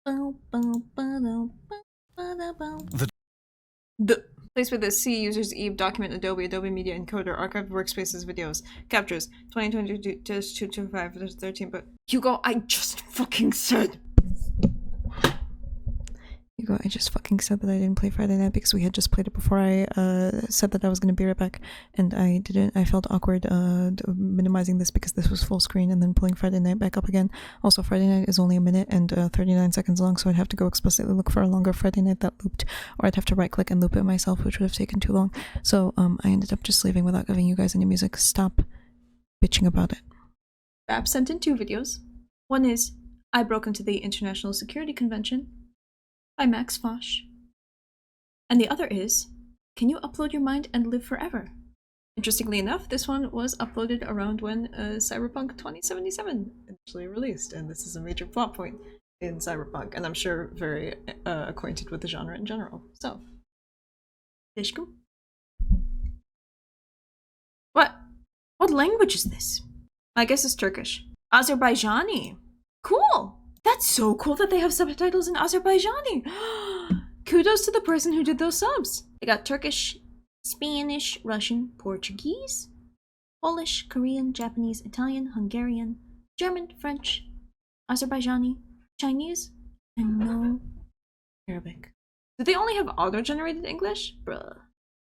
The place where the C users Eve document Adobe Media Encoder, archived workspaces, videos, captures, 2022-225, 13, but Hugo, I just fucking said. Hugo, I just fucking said that I didn't play Friday Night because we had just played it before I said that I was gonna be right back, and I didn't. I felt awkward minimizing this because this was full screen and then pulling Friday Night back up again. Also, Friday Night is only a minute and 39 seconds long, so I'd have to go explicitly look for a longer Friday Night that looped, or I'd have to right click and loop it myself, which would have taken too long. So I ended up just leaving without giving you guys any music. Stop bitching about it. Rap sent in 2 videos. One is I broke into the International Security Convention by Max Fosh. And the other is, can you upload your mind and live forever? Interestingly enough, this one was uploaded around when Cyberpunk 2077 initially released, and this is a major plot point in Cyberpunk, and I'm sure very acquainted with the genre in general. So, Deshku? What? What language is this? I guess it's Turkish. Azerbaijani. Cool! That's so cool that they have subtitles in Azerbaijani! Kudos to the person who did those subs! They got Turkish, Spanish, Russian, Portuguese, Polish, Korean, Japanese, Italian, Hungarian, German, French, Azerbaijani, Chinese, and no Arabic. Do they only have auto-generated English? Bruh.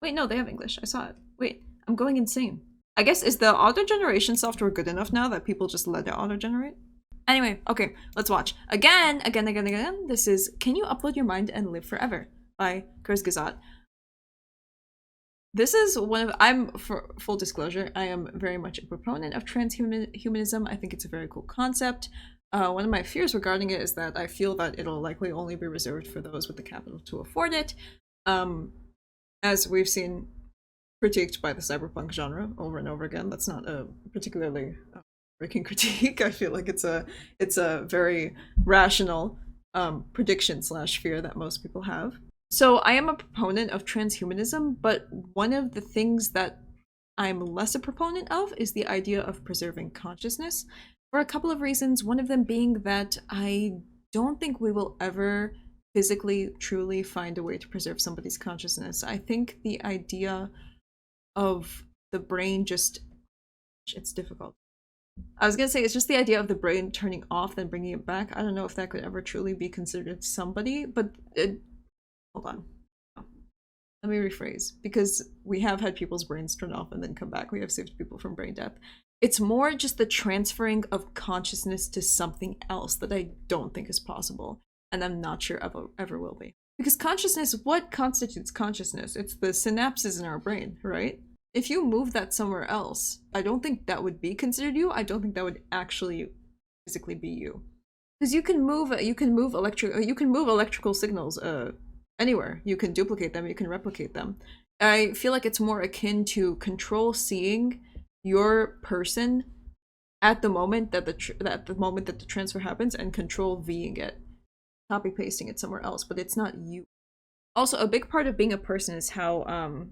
Wait, no, they have English. I saw it. Wait, I'm going insane. I guess, is the auto-generation software good enough now that people just let it auto-generate? Anyway, okay, let's watch. Again. This is Can You Upload Your Mind and Live Forever by Kurzgesagt. This is one of, for full disclosure, I am very much a proponent of transhumanism. I think it's a very cool concept. One of my fears regarding it is that I feel that it'll likely only be reserved for those with the capital to afford it. As we've seen critiqued by the cyberpunk genre over and over again. That's not a particularly breaking critique. I feel like it's a very rational prediction / fear that most people have. So I am a proponent of transhumanism, but one of the things that I'm less a proponent of is the idea of preserving consciousness for a couple of reasons. One of them being that I don't think we will ever physically truly find a way to preserve somebody's consciousness. I think the idea of the brain it's difficult. I was gonna say it's just the idea of the brain turning off then bringing it back. I don't know if that could ever truly be considered somebody, but hold on. Let me rephrase, because we have had people's brains turn off and then come back. We have saved people from brain death. It's more just the transferring of consciousness to something else that I don't think is possible, and I'm not sure ever will be. Because consciousness, what constitutes consciousness? It's the synapses in our brain, right? If you move that somewhere else, I don't think that would be considered you. I don't think that would actually physically be you. Because you can move electrical signals anywhere. You can duplicate them, you can replicate them. I feel like it's more akin to control seeing your person at the moment that the transfer happens, and control Ving it, copy pasting it somewhere else, but it's not you. Also, a big part of being a person is how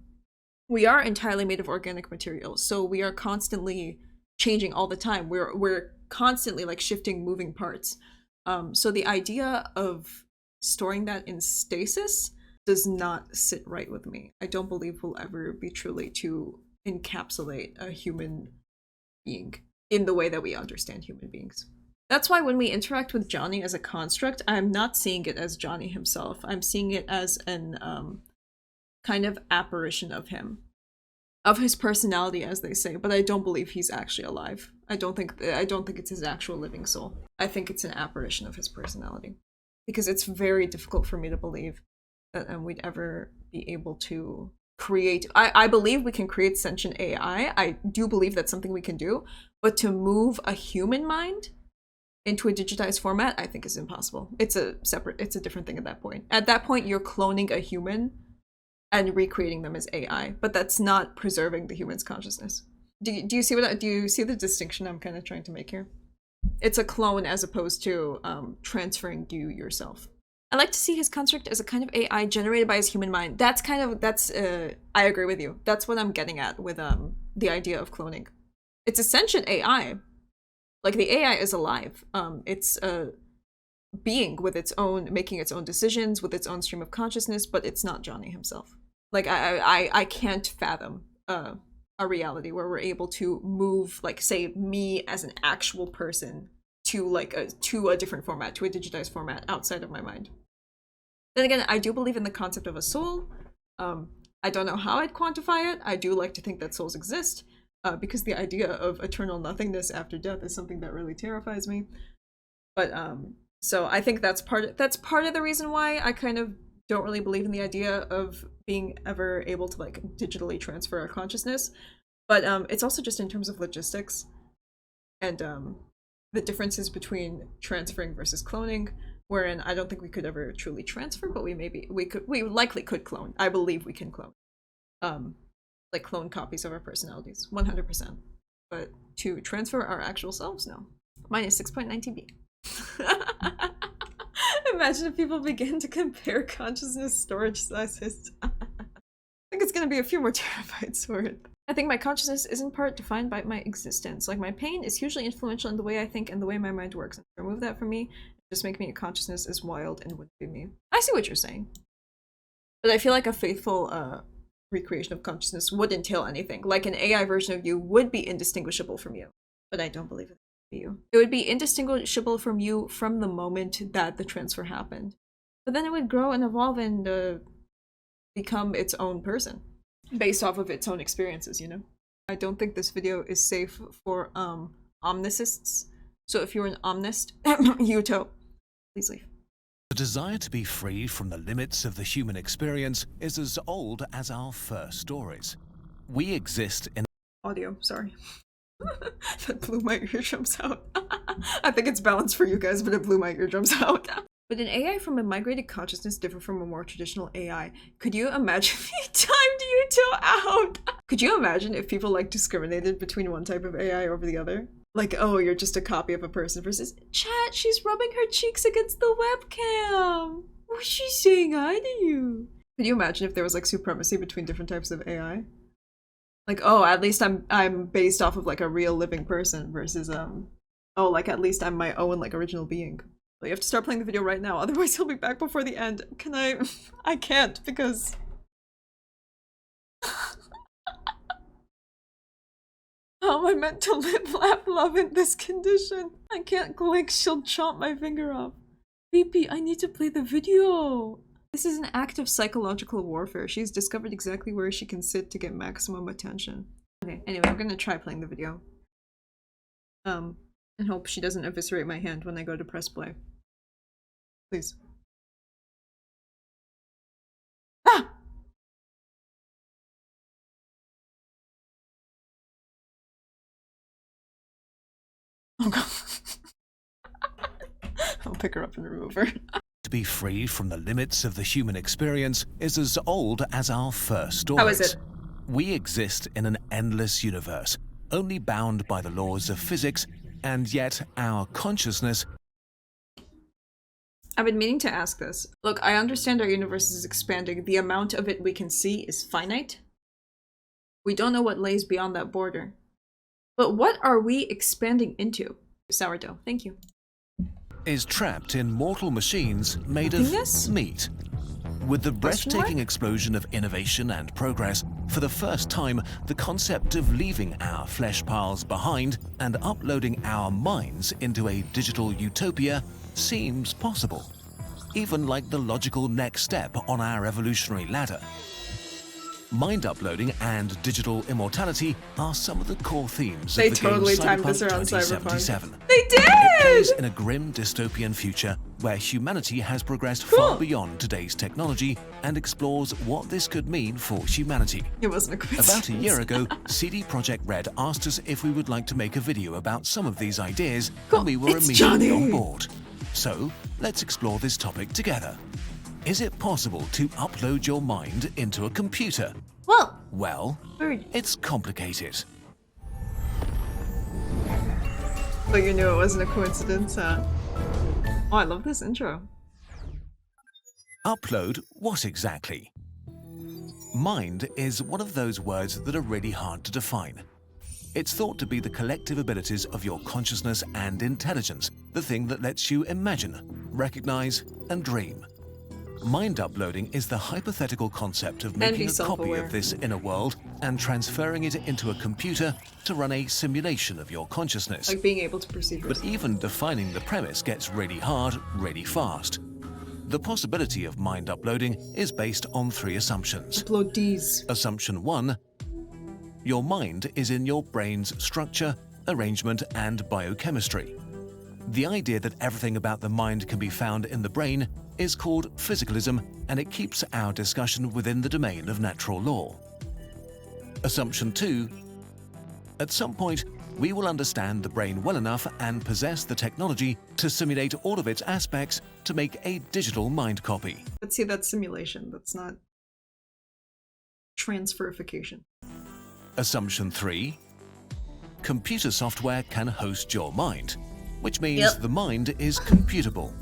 we are entirely made of organic material, so we are constantly changing all the time. We're constantly like shifting, moving parts. So the idea of storing that in stasis does not sit right with me. I don't believe we'll ever be truly to encapsulate a human being in the way that we understand human beings. That's why when we interact with Johnny as a construct, I'm not seeing it as Johnny himself. I'm seeing it as an kind of apparition of him, of his personality, as they say. But I don't believe he's actually alive. I don't think it's his actual living soul. I think it's an apparition of his personality, because it's very difficult for me to believe that we'd ever be able to create. I believe we can create sentient AI. I do believe that's something we can do, but to move a human mind into a digitized format, I think is impossible. It's a different thing at that point. At that point, you're cloning a human and recreating them as AI, but that's not preserving the human's consciousness. Do you see the distinction I'm kind of trying to make here? It's a clone as opposed to transferring you yourself. I like to see his construct as a kind of AI generated by his human mind. I agree with you. That's what I'm getting at with the idea of cloning. It's a sentient AI. Like, the AI is alive. It's being with its own, making its own decisions with its own stream of consciousness, but it's not Johnny himself. Like I can't fathom a reality where we're able to move, like, say, me as an actual person to like to a different format, to a digitized format outside of my mind. Then again, I do believe in the concept of a soul. I don't know how I'd quantify it. I do like to think that souls exist, because the idea of eternal nothingness after death is something that really terrifies me. But so I think that's part of the reason why I kind of don't really believe in the idea of being ever able to like digitally transfer our consciousness. But it's also just in terms of logistics and the differences between transferring versus cloning, wherein I don't think we could ever truly transfer, but we likely could clone. I believe we can clone. Like clone copies of our personalities, 100%. But to transfer our actual selves, no. Mine is 6.9 TB. Imagine if people begin to compare consciousness storage sizes. I think it's gonna be a few more terabytes for it. I think my consciousness is in part defined by my existence. Like, my pain is hugely influential in the way I think and the way my mind works. And to remove that from me, just make me a consciousness as wild and wouldn't be me. I see what you're saying. But I feel like a faithful recreation of consciousness would entail anything. Like, an AI version of you would be indistinguishable from you. But I don't believe it would be you. It would be indistinguishable from you from the moment that the transfer happened. But then it would grow and evolve and become its own person, based off of its own experiences, you know? I don't think this video is safe for omnisists. So if you're an omnist, Yuto, please leave. The desire to be free from the limits of the human experience is as old as our first stories. We exist in audio, sorry. That blew my eardrums out. I think it's balanced for you guys, but it blew my eardrums out. But an AI from a migrated consciousness different from a more traditional AI. Could you imagine if you timed Yuto out? Could you imagine if people like discriminated between one type of AI over the other? Like, oh, you're just a copy of a person versus, chat, she's rubbing her cheeks against the webcam. What's she saying hi to you? Could you imagine if there was like supremacy between different types of AI? Like, oh, at least I'm based off of like a real living person versus oh, like at least I'm my own like original being. You have to start playing the video right now, otherwise he'll be back before the end. Can I? I can't, because... How am I meant to live, laugh, love in this condition? I can't click, she'll chomp my finger off. BP, I need to play the video! This is an act of psychological warfare. She's discovered exactly where she can sit to get maximum attention. Okay, anyway, I'm gonna try playing the video. And hope she doesn't eviscerate my hand when I go to press play. Please. Ah! Oh god. I'll pick her up and remove her. To be free from the limits of the human experience is as old as our first stories. How is it? We exist in an endless universe, only bound by the laws of physics, and yet our consciousness... I've been meaning to ask this. Look, I understand our universe is expanding. The amount of it we can see is finite. We don't know what lays beyond that border. But what are we expanding into? Sourdough, thank you. is trapped in mortal machines made of meat. With the breathtaking explosion of innovation and progress, for the first time, the concept of leaving our flesh piles behind and uploading our minds into a digital utopia seems possible, even like the logical next step on our evolutionary ladder. Mind uploading and digital immortality are some of the core themes of the totally game timed this Cyberpunk around 2077. Cyberpunk. They did! It plays in a grim dystopian future where humanity has progressed far beyond today's technology and explores what this could mean for humanity. It wasn't a coincidence. About a year ago, CD Projekt Red asked us if we would like to make a video about some of these ideas, and we were immediately on board. So, let's explore this topic together. Is it possible to upload your mind into a computer? Well, it's complicated. But you knew it wasn't a coincidence, huh? Oh, I love this intro. Upload what exactly? Mind is one of those words that are really hard to define. It's thought to be the collective abilities of your consciousness and intelligence, the thing that lets you imagine, recognize, and dream. Mind uploading is the hypothetical concept of making a copy of this inner world and transferring it into a computer to run a simulation of your consciousness. Like being able to perceive yourself. But even defining the premise gets really hard, really fast. The possibility of mind uploading is based on 3 assumptions. Upload these. Assumption 1, your mind is in your brain's structure, arrangement, and biochemistry. The idea that everything about the mind can be found in the brain is called physicalism, and it keeps our discussion within the domain of natural law. Assumption 2, at some point, we will understand the brain well enough and possess the technology to simulate all of its aspects to make a digital mind copy. Let's see, that's simulation. That's not transferification. Assumption 3, computer software can host your mind, which means the mind is computable.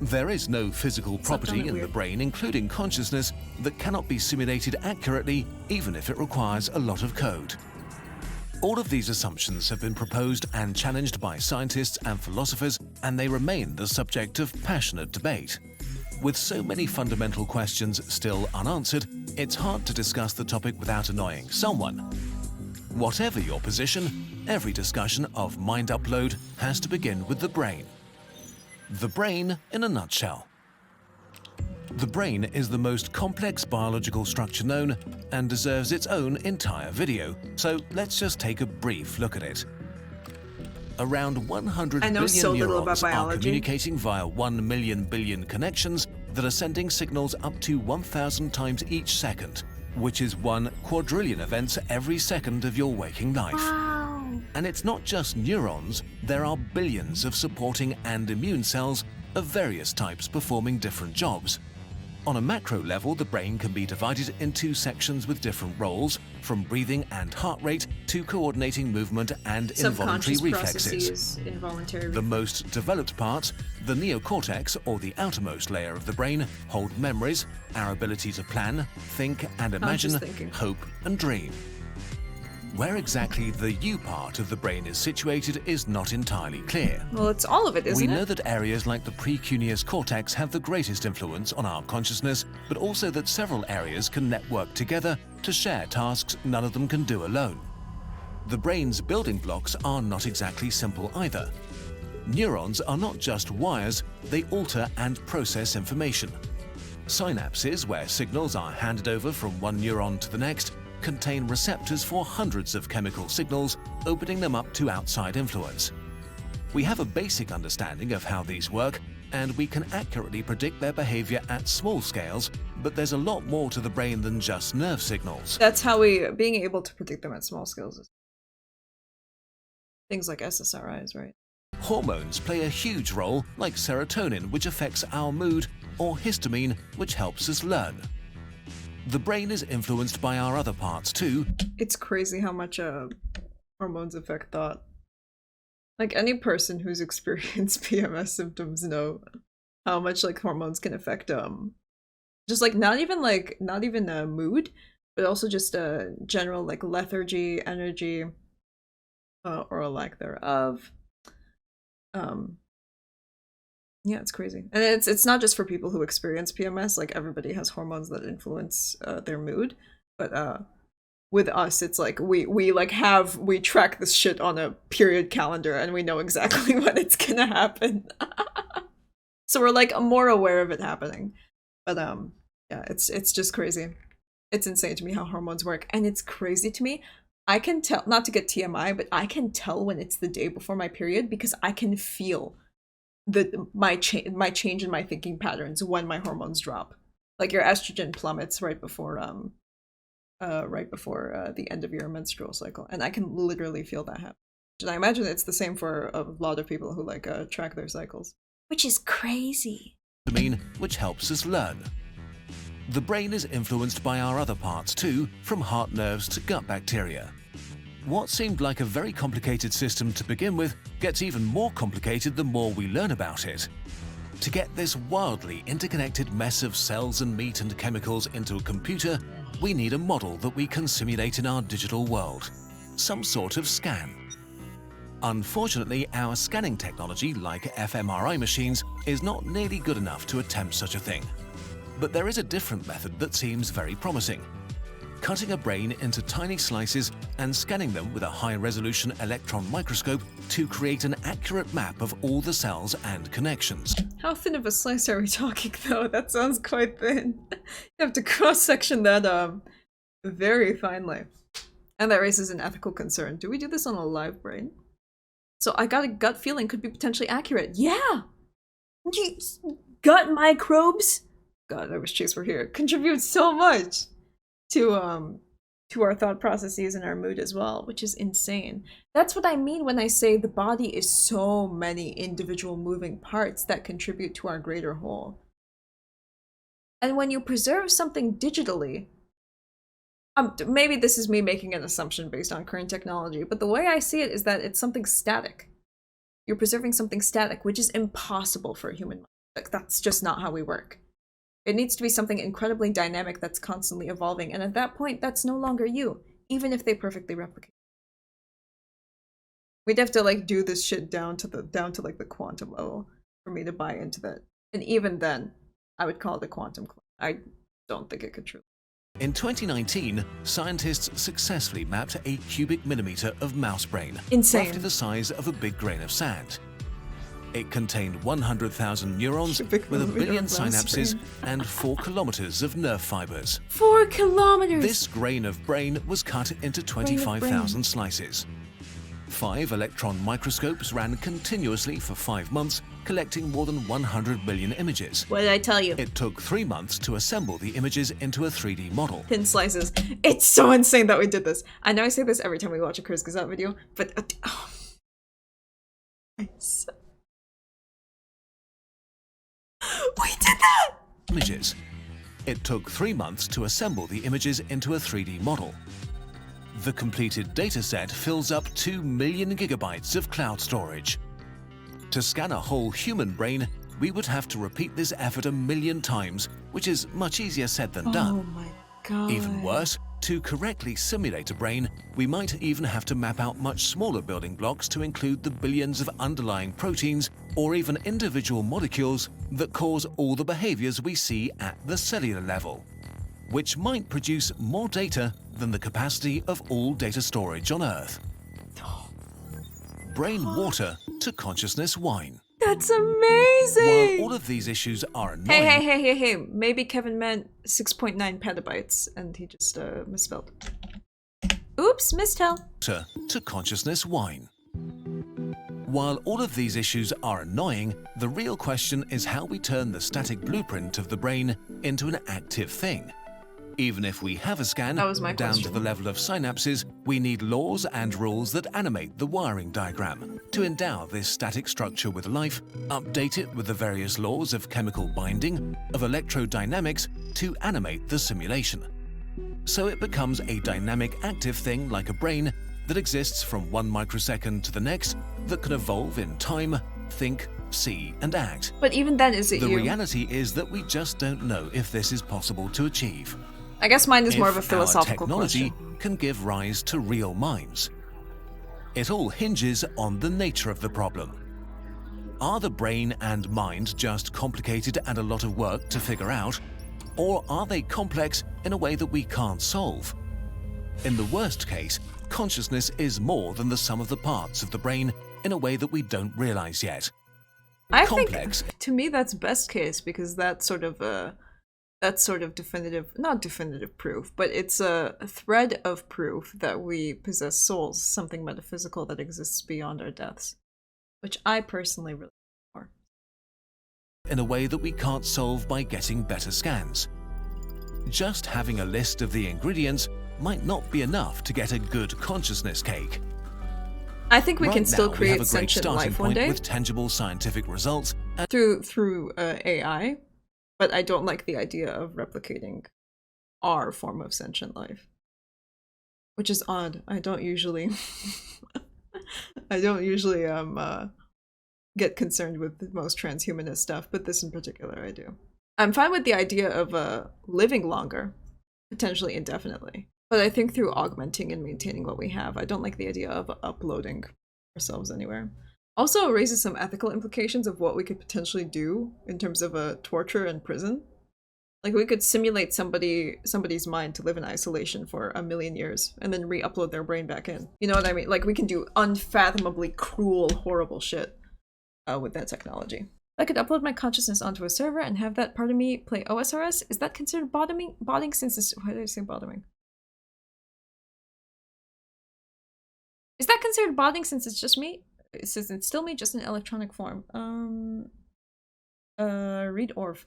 There is no physical property in the brain, including consciousness, that cannot be simulated accurately, even if it requires a lot of code. All of these assumptions have been proposed and challenged by scientists and philosophers, and they remain the subject of passionate debate. With so many fundamental questions still unanswered, it's hard to discuss the topic without annoying someone. Whatever your position, every discussion of mind upload has to begin with the brain. The brain in a nutshell. The brain is the most complex biological structure known and deserves its own entire video, so let's just take a brief look at it. Around 100 billion neurons are communicating via 1 million billion connections that are sending signals up to 1,000 times each second, which is 1 quadrillion events every second of your waking life. Wow. And it's not just neurons, there are billions of supporting and immune cells of various types performing different jobs. On a macro level, the brain can be divided into sections with different roles, from breathing and heart rate to coordinating movement and involuntary reflexes. The most developed parts, the neocortex, or the outermost layer of the brain, hold memories, our ability to plan, think and imagine, hope and dream. Where exactly the you part of the brain is situated is not entirely clear. Well, it's all of it, isn't it? We know that areas like the precuneus cortex have the greatest influence on our consciousness, but also that several areas can network together to share tasks none of them can do alone. The brain's building blocks are not exactly simple either. Neurons are not just wires, they alter and process information. Synapses, where signals are handed over from one neuron to the next, contain receptors for hundreds of chemical signals, opening them up to outside influence. We have a basic understanding of how these work, and we can accurately predict their behavior at small scales, but there's a lot more to the brain than just nerve signals. That's how being able to predict them at small scales is things like SSRIs, right? Hormones play a huge role, like serotonin, which affects our mood, or histamine, which helps us learn. The brain is influenced by our other parts too. It's crazy how much hormones affect thought. Like, any person who's experienced PMS symptoms know how much like hormones can affect just like not even mood, but also just general like lethargy, energy, or a lack thereof. Yeah, it's crazy. And it's not just for people who experience PMS, like everybody has hormones that influence their mood, but with us it's like we track this shit on a period calendar and we know exactly when it's gonna happen. So we're like more aware of it happening. But yeah, it's just crazy. It's insane to me how hormones work, and it's crazy to me. I can tell, not to get TMI, but I can tell when it's the day before my period because I can feel my change in my thinking patterns when my hormones drop. Like your estrogen plummets right before the end of your menstrual cycle, and I can literally feel that happen. And I imagine it's the same for a lot of people who like track their cycles, which is crazy. Which helps us learn. The brain is influenced by our other parts too, from heart nerves to gut bacteria. What seemed like a very complicated system to begin with gets even more complicated the more we learn about it. To get this wildly interconnected mess of cells and meat and chemicals into a computer, we need a model that we can simulate in our digital world. Some sort of scan. Unfortunately, our scanning technology, like fMRI machines, is not nearly good enough to attempt such a thing. But there is a different method that seems very promising. Cutting a brain into tiny slices and scanning them with a high-resolution electron microscope to create an accurate map of all the cells and connections. How thin of a slice are we talking, though? That sounds quite thin. You have to cross-section that very finely. And that raises an ethical concern. Do we do this on a live brain? So I got a gut feeling could be potentially accurate. Yeah! Gut microbes? God, I wish Chase were here. Contribute so much to our thought processes and our mood as well, which is insane. That's what I mean when I say the body is so many individual moving parts that contribute to our greater whole. And when you preserve something digitally, maybe this is me making an assumption based on current technology, but the way I see it is that it's something static. You're preserving something static, which is impossible for a human mind. Like, that's just not how we work. It needs to be something incredibly dynamic that's constantly evolving, and at that point, that's no longer you, even if they perfectly replicate. We'd have to like do this shit down to like the quantum level for me to buy into that. And even then, I would call it a quantum clone. I don't think it could truly. In 2019, scientists successfully mapped a cubic millimeter of mouse brain, insane, roughly the size of a big grain of sand. It contained 100,000 neurons with 1 billion synapses and 4 kilometers of nerve fibers. 4 kilometers! This grain of brain was cut into 25,000 slices. 5 electron microscopes ran continuously for 5 months, collecting more than 100 million images. What did I tell you? It took 3 months to assemble the images into a 3D model. Thin slices. It's so insane that we did this. I know I say this every time we watch a Kurzgesagt video, but we did that! Images. It took 3 months to assemble the images into a 3D model. The completed dataset fills up 2 million gigabytes of cloud storage. To scan a whole human brain, we would have to repeat this effort 1 million times, which is much easier said than done. Oh my god. Even worse, to correctly simulate a brain, we might even have to map out much smaller building blocks to include the billions of underlying proteins or even individual molecules that cause all the behaviors we see at the cellular level, which might produce more data than the capacity of all data storage on Earth. Brain water to consciousness wine. That's amazing! While all of these issues are annoying... Hey. Maybe Kevin meant 6.9 petabytes and he just misspelled. Oops, mistell. To consciousness wine. While all of these issues are annoying, the real question is how we turn the static blueprint of the brain into an active thing. Even if we have a scan down to the level of synapses, we need laws and rules that animate the wiring diagram. To endow this static structure with life, update it with the various laws of chemical binding, of electrodynamics, to animate the simulation. So it becomes a dynamic active thing like a brain that exists from 1 microsecond to the next, that can evolve in time, think, see, and act. But even then, is it the reality is that we just don't know if this is possible to achieve. I guess mine is more of a philosophical technology question. Can give rise to real minds. It all hinges on the nature of the problem. Are the brain and mind just complicated and a lot of work to figure out? Or are they complex in a way that we can't solve? In the worst case, consciousness is more than the sum of the parts of the brain in a way that we don't realize yet. I think, to me, that's best case, because that's sort of definitive, not definitive proof, but it's a thread of proof that we possess souls, something metaphysical that exists beyond our deaths, which I personally really like. In a way that we can't solve by getting better scans. Just having a list of the ingredients might not be enough to get a good consciousness cake. I think we can still create sentient life one day with tangible scientific results and through AI. But I don't like the idea of replicating our form of sentient life, which is odd. I don't usually get concerned with most transhumanist stuff, but this in particular I do. I'm fine with the idea of living longer, potentially indefinitely, but I think through augmenting and maintaining what we have, I don't like the idea of uploading ourselves anywhere. Also raises some ethical implications of what we could potentially do in terms of torture and prison. Like we could simulate somebody's mind to live in isolation for 1,000,000 years and then re-upload their brain back in. You know what I mean? Like we can do unfathomably cruel, horrible shit with that technology. I could upload my consciousness onto a server and have that part of me play OSRS. Is that considered bottoming since it's... Why did I say bottoming? Is that considered botting since it's just me? Since it's still me, just in electronic form. Read Orv.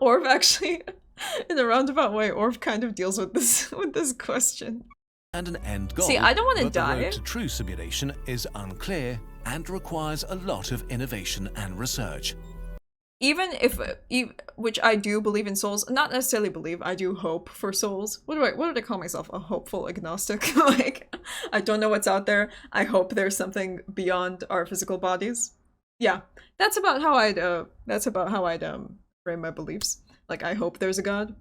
Orv actually, in a roundabout way, Orv kind of deals with this question. And an end goal. See, I don't want to die. The road to true simulation is unclear and requires a lot of innovation and research. Even if, which I do believe in souls, not necessarily believe, I do hope for souls. What do I call myself? A hopeful agnostic? Like, I don't know what's out there. I hope there's something beyond our physical bodies. Yeah, that's about how I'd frame my beliefs. Like, I hope there's a God.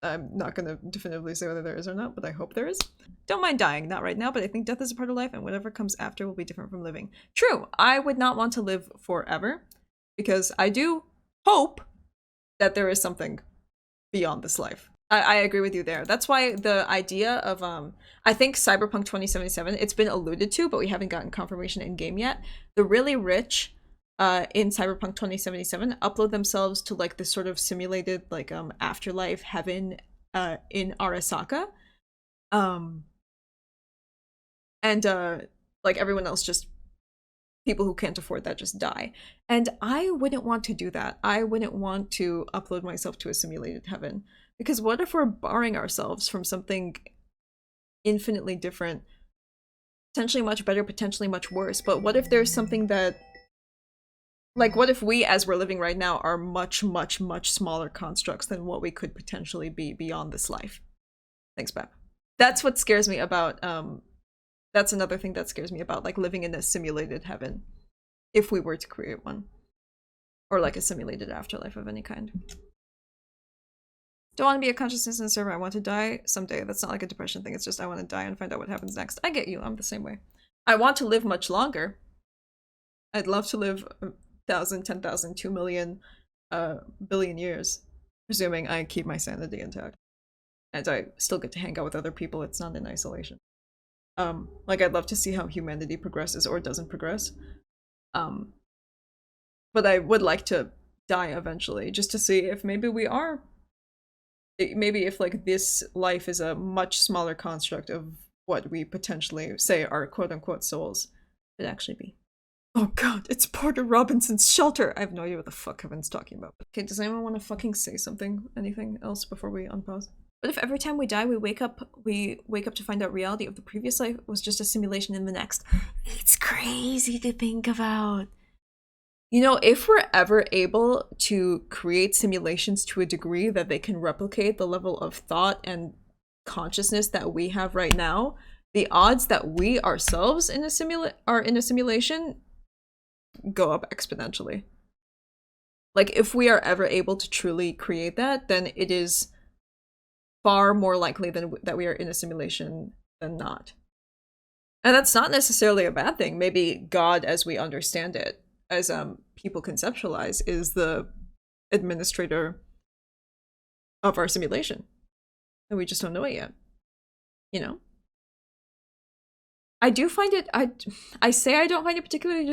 I'm not gonna definitively say whether there is or not, but I hope there is. Don't mind dying, not right now, but I think death is a part of life, and whatever comes after will be different from living. True, I would not want to live forever, because I do hope that there is something beyond this life. I agree with you there. That's why the idea of, I think Cyberpunk 2077, it's been alluded to, but we haven't gotten confirmation in game yet. The really rich in Cyberpunk 2077 upload themselves to like this sort of simulated like afterlife heaven in Arasaka. And like everyone else, just people who can't afford that just die. And I wouldn't want to do that. I wouldn't want to upload myself to a simulated heaven. Because what if we're barring ourselves from something infinitely different, potentially much better, potentially much worse? But what if there's something that, like, what if we, as we're living right now, are much, much, much smaller constructs than what we could potentially be beyond this life? Thanks, Beb. That's what scares me about, that's another thing that scares me about, like, living in a simulated heaven, if we were to create one. Or, like, a simulated afterlife of any kind. Don't want to be a consciousness in a server. I want to die someday. That's not like a depression thing. It's just I want to die and find out what happens next. I get you. I'm the same way. I want to live much longer. I'd love to live 1,000, 10,000, 2 million, billion years. Presuming I keep my sanity intact. And I still get to hang out with other people. It's not in isolation. Like, I'd love to see how humanity progresses or doesn't progress. But I would like to die eventually, just to see if maybe we are... Maybe if, like, this life is a much smaller construct of what we potentially say are quote-unquote souls could actually be. Oh god, it's Porter Robinson's shelter! I have no idea what the fuck Kevin's talking about. Okay, does anyone want to fucking say something? Anything else before we unpause? What if every time we die we wake up to find out reality of the previous life was just a simulation in the next? It's crazy to think about. You know, if we're ever able to create simulations to a degree that they can replicate the level of thought and consciousness that we have right now, the odds that we ourselves are in a simulation go up exponentially. Like, if we are ever able to truly create that, then it is far more likely that we are in a simulation than not. And that's not necessarily a bad thing. Maybe God, as we understand it, as people conceptualize, is the administrator of our simulation. And we just don't know it yet. You know? I do find it, I say I don't find it particularly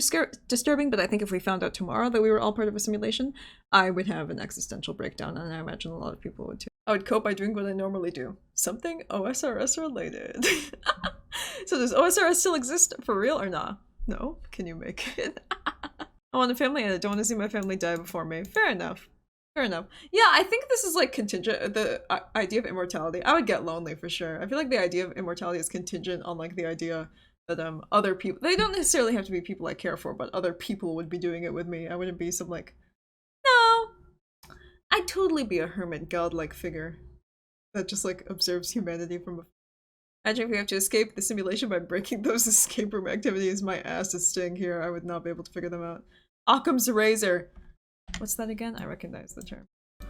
disturbing, but I think if we found out tomorrow that we were all part of a simulation, I would have an existential breakdown, and I imagine a lot of people would too. I would cope by doing what I normally do. Something OSRS related. So does OSRS still exist for real or not? No? Can you make it? I want a family and I don't want to see my family die before me. Fair enough. Fair enough. Yeah, I think this is like contingent, the idea of immortality. I would get lonely for sure. I feel like the idea of immortality is contingent on like the idea that other people, they don't necessarily have to be people I care for, but other people would be doing it with me. I wouldn't be some like, no, I'd totally be a hermit godlike figure that just like observes humanity from afar. Imagine if we have to escape the simulation by breaking those escape room activities. My ass is staying here. I would not be able to figure them out. Occam's razor. What's that again? I recognize the term.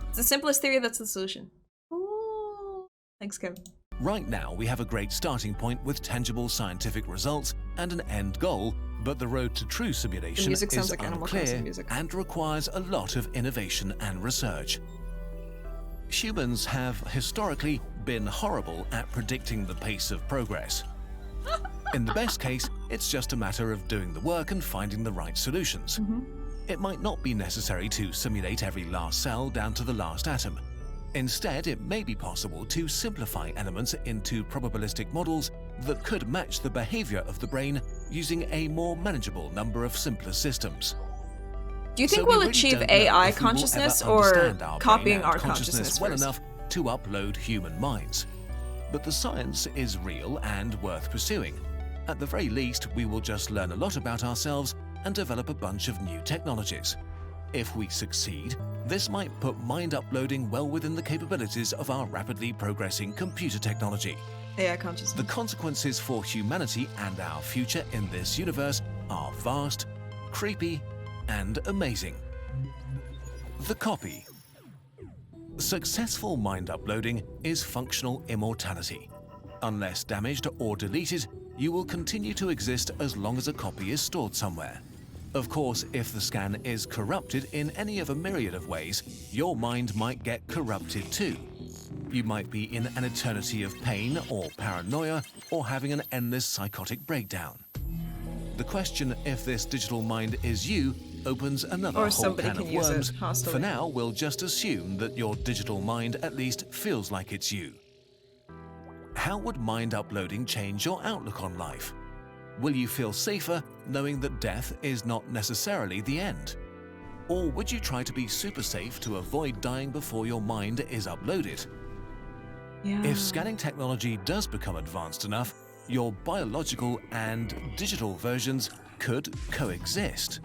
It's the simplest theory that's the solution. Ooh. Thanks, Kevin. Right now, we have a great starting point with tangible scientific results and an end goal, but the road to true simulation is like unclear and requires a lot of innovation and research. Humans have historically been horrible at predicting the pace of progress. In the best case, it's just a matter of doing the work and finding the right solutions. It might not be necessary to simulate every last cell down to the last atom. Instead, it may be possible to simplify elements into probabilistic models that could match the behavior of the brain using a more manageable number of simpler systems. Do you think we'll achieve AI consciousness or copying our consciousness well enough to upload human minds? But the science is real and worth pursuing. At the very least, we will just learn a lot about ourselves and develop a bunch of new technologies. If we succeed, this might put mind uploading well within the capabilities of our rapidly progressing computer technology. AI consciousness. The consequences for humanity and our future in this universe are vast, creepy, and amazing. The copy. Successful mind uploading is functional immortality. Unless damaged or deleted, you will continue to exist as long as a copy is stored somewhere. Of course, if the scan is corrupted in any of a myriad of ways, your mind might get corrupted too. You might be in an eternity of pain or paranoia, or having an endless psychotic breakdown. The question if this digital mind is you opens another whole can of worms. For now, we'll just assume that your digital mind at least feels like it's you. How would mind uploading change your outlook on life? Will you feel safer knowing that death is not necessarily the end? Or would you try to be super safe to avoid dying before your mind is uploaded? If scanning technology does become advanced enough, your biological and digital versions could coexist.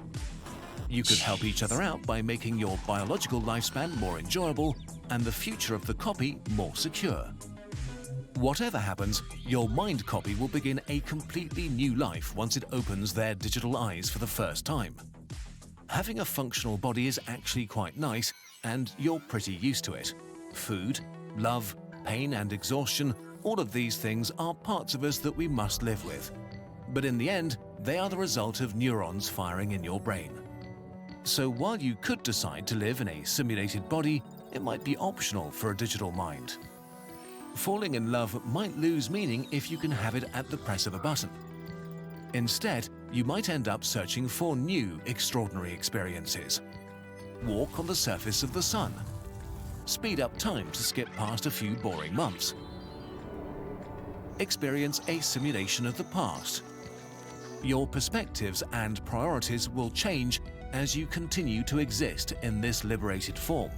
You could help each other out by making your biological lifespan more enjoyable and the future of the copy more secure. Whatever happens, your mind copy will begin a completely new life once it opens their digital eyes for the first time. Having a functional body is actually quite nice, and you're pretty used to it. Food, love, pain and exhaustion, all of these things are parts of us that we must live with. But in the end, they are the result of neurons firing in your brain. So while you could decide to live in a simulated body, it might be optional for a digital mind. Falling in love might lose meaning if you can have it at the press of a button. Instead, you might end up searching for new extraordinary experiences. Walk on the surface of the sun. Speed up time to skip past a few boring months. Experience a simulation of the past. Your perspectives and priorities will change as you continue to exist in this liberated form.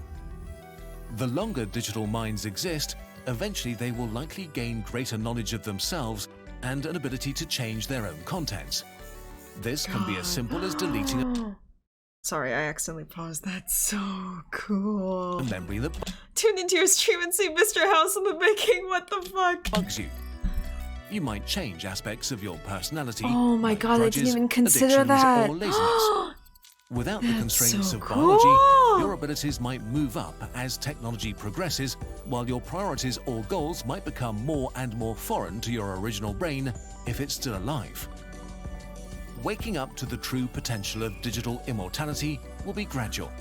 The longer digital minds exist, eventually they will likely gain greater knowledge of themselves and an ability to change their own contents. This can be as simple as deleting a Sorry, I accidentally paused. That's so cool. memory that Tune into your stream and see Mr. House in the making. What the fuck? bugs you. You might change aspects of your personality. Oh my like god, I didn't grudges, even consider addictions, that. or laziness. Without the That's constraints so of cool. biology, your abilities might move up as technology progresses, while your priorities or goals might become more and more foreign to your original brain if it's still alive. Waking up to the true potential of digital immortality will be gradual.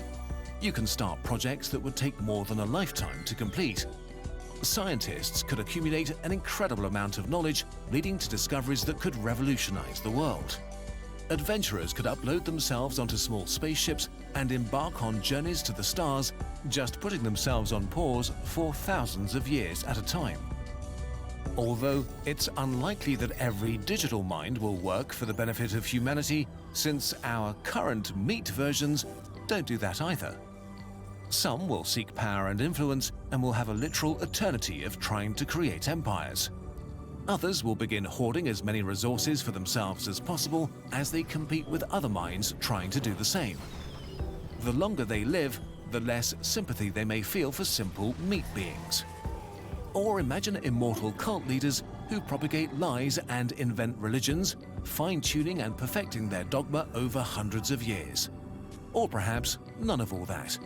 You can start projects that would take more than a lifetime to complete. Scientists could accumulate an incredible amount of knowledge, leading to discoveries that could revolutionize the world. Adventurers could upload themselves onto small spaceships and embark on journeys to the stars, just putting themselves on pause for thousands of years at a time. Although it's unlikely that every digital mind will work for the benefit of humanity, since our current meat versions don't do that either. Some will seek power and influence and will have a literal eternity of trying to create empires. Others will begin hoarding as many resources for themselves as possible as they compete with other minds trying to do the same. The longer they live, the less sympathy they may feel for simple meat beings. Or imagine immortal cult leaders who propagate lies and invent religions, fine-tuning and perfecting their dogma over hundreds of years. Or perhaps none of all that.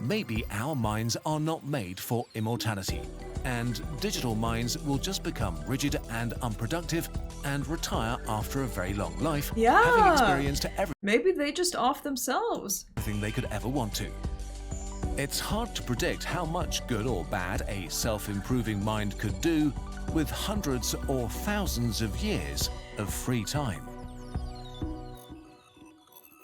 Maybe our minds are not made for immortality. and digital minds will just become rigid and unproductive and retire after a very long life, having experienced maybe they just off themselves. Everything they could ever want to. It's hard to predict how much good or bad a self-improving mind could do with hundreds or thousands of years of free time.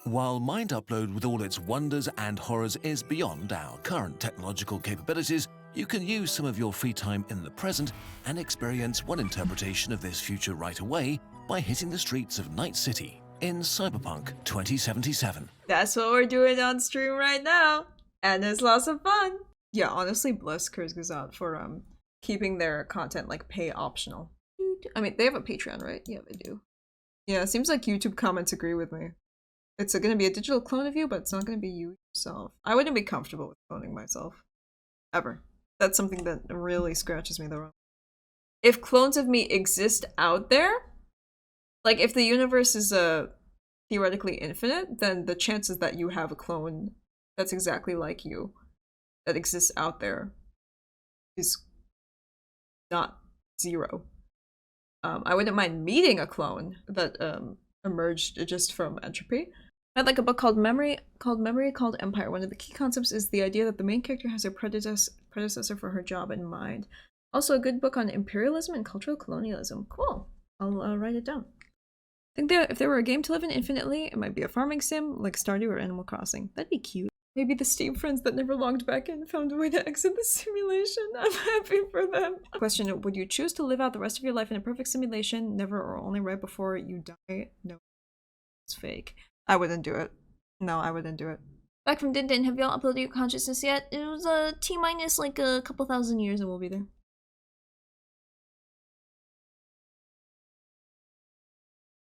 While mind upload with all its wonders and horrors is beyond our current technological capabilities, you can use some of your free time in the present and experience one interpretation of this future right away by hitting the streets of Night City in Cyberpunk 2077. That's what we're doing on stream right now, and it's lots of fun. Yeah, honestly, bless Kurzgesagt for keeping their content like pay optional. I mean, they have a Patreon, right? Yeah, they do. Yeah, it seems like YouTube comments agree with me. It's going to be a digital clone of you, but it's not going to be you yourself. I wouldn't be comfortable with cloning myself. Ever. That's something that really scratches me the wrong. If clones of me exist out there, like if the universe is theoretically infinite, then the chances that you have a clone that's exactly like you that exists out there is not zero. I wouldn't mind meeting a clone that emerged just from entropy. I had like a book called Memory called Empire. One of the key concepts is the idea that the main character has a predecessor for her job in mind. Also a good book on imperialism and cultural colonialism. Cool. I'll write it down. I think that if there were a game to live in infinitely, it might be a farming sim like Stardew or Animal Crossing. That'd be cute. Maybe the Steam friends that never logged back in found a way to exit the simulation. I'm happy for them. Question, would you choose to live out the rest of your life in a perfect simulation, never or only right before you die? No, it's fake. I wouldn't do it. No, I wouldn't do it. Back from Din Din, have y'all uploaded your consciousness yet? It was T-minus like a couple thousand years and we'll be there.